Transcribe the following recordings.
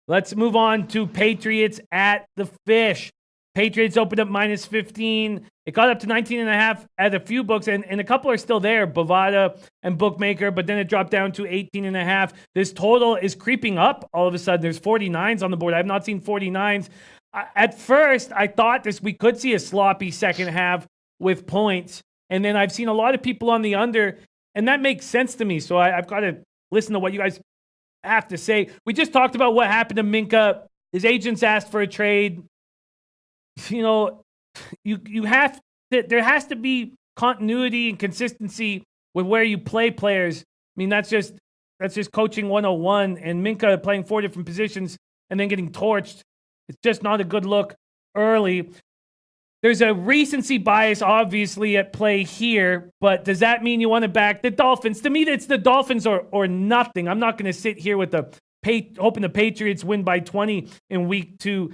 Let's move on to Patriots at the Fish. Patriots opened up minus 15. It got up to 19.5 at a few books, and a couple are still there, Bovada and Bookmaker, but then it dropped down to 18.5. This total is creeping up all of a sudden. There's 49s on the board. I have not seen 49s. At first, I thought we could see a sloppy second half with points, and then I've seen a lot of people on the under, and that makes sense to me. So I've got to listen to what you guys have to say. We just talked about what happened to Minka. His agents asked for a trade. You know, you have to, there has to be continuity and consistency with where you play players. I mean, that's just coaching 101, and Minka playing 4 different positions and then getting torched. It's just not a good look early. There's a recency bias, obviously, at play here, but does that mean you want to back the Dolphins? To me, it's the Dolphins or nothing. I'm not going to sit here with hoping the Patriots win by 20 in week 2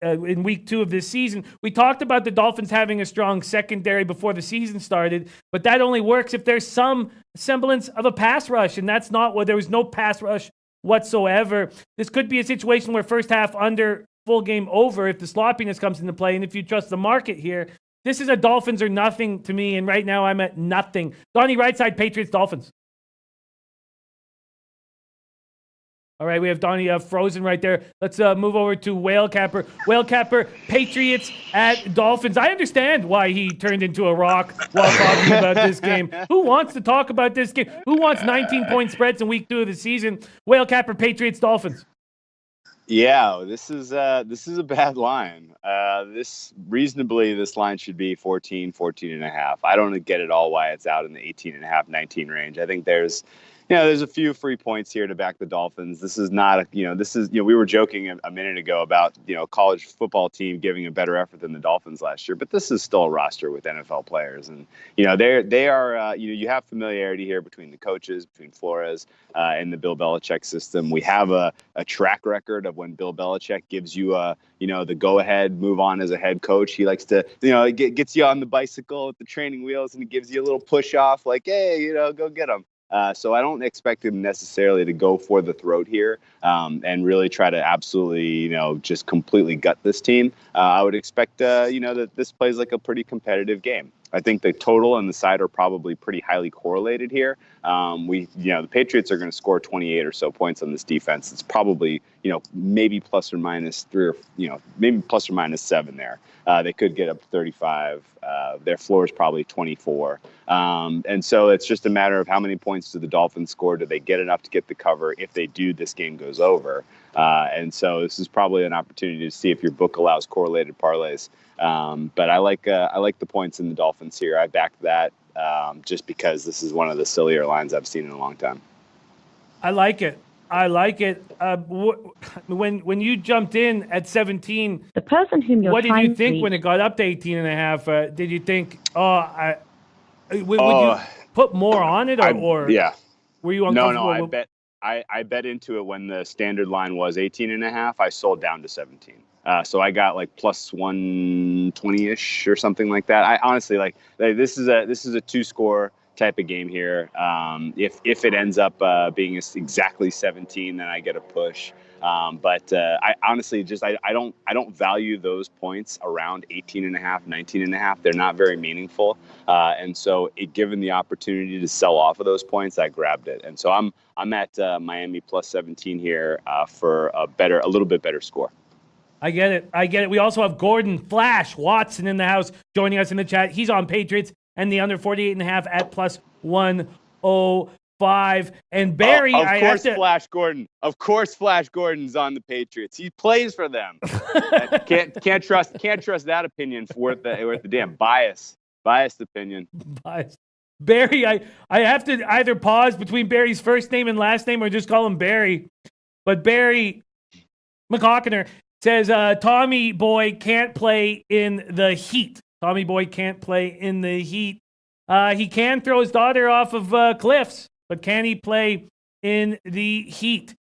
in week 2 of this season. We talked about the Dolphins having a strong secondary before the season started, but that only works if there's some semblance of a pass rush, and that's not what there was. No pass rush whatsoever. This could be a situation where first half under, full game over if the sloppiness comes into play, and if you trust the market here, this is a Dolphins or nothing to me, and right now I'm at nothing. Donnie, right side, Patriots, Dolphins. All right, we have Donnie frozen right there. Let's move over to Whale Capper. Whale Capper, Patriots at Dolphins. I understand why he turned into a rock while talking about this game. Who wants to talk about this game? Who wants 19-point spreads in week 2 of the season? Whale Capper, Patriots, Dolphins. Yeah, this is a bad line. This line should be 14 and a half. I don't get at all why it's out in the 18 and a half, 19 range. I think there's a few free points here to back the Dolphins. This is not we were joking a minute ago about, a college football team giving a better effort than the Dolphins last year, but this is still a roster with NFL players. And, they are, you have familiarity here between the coaches, between Flores and the Bill Belichick system. We have a track record of when Bill Belichick gives you the go ahead, move on as a head coach. He likes to, gets you on the bicycle at the training wheels and he gives you a little push off like, hey, go get them. So I don't expect him necessarily to go for the throat here and really try to absolutely, just completely gut this team. I would expect, that this plays like a pretty competitive game. I think the total and the side are probably pretty highly correlated here. The Patriots are going to score 28 or so points on this defense. It's probably, maybe plus or minus 3 or, maybe plus or minus 7 there. They could get up to 35. Their floor is probably 24. And so it's just a matter of how many points do the Dolphins score? Do they get enough to get the cover? If they do, this game goes over. And so this is probably an opportunity to see if your book allows correlated parlays. But I like the points in the Dolphins here. I backed that just because this is one of the sillier lines I've seen in a long time. I like it. When you jumped in at 17, the person whom you're what did you think when it got up to 18 and a half? Did you think, would you put more on it, or yeah? Were you uncomfortable? No. I bet into it when the standard line was 18 and a half. I sold down to 17. So I got like plus 120-ish or something like that. I honestly this is a 2-score type of game here. If it ends up being exactly 17, then I get a push. But I honestly I don't value those points around 18 and a half, 19 and a half. They're not very meaningful. And so given the opportunity to sell off of those points, I grabbed it. And so I'm at Miami plus 17 here for a little bit better score. I get it. We also have Gordon Flash Watson in the house joining us in the chat. He's on Patriots and the under 48.5 at plus 105. And Barry, Flash Gordon. Of course, Flash Gordon's on the Patriots. He plays for them. can't trust that opinion worth the damn biased opinion. Biased. Barry, I have to either pause between Barry's first name and last name or just call him Barry. But Barry McHawkener says Tommy Boy can't play in the heat. Tommy Boy can't play in the heat. He can throw his daughter off of cliffs, but can he play in the heat?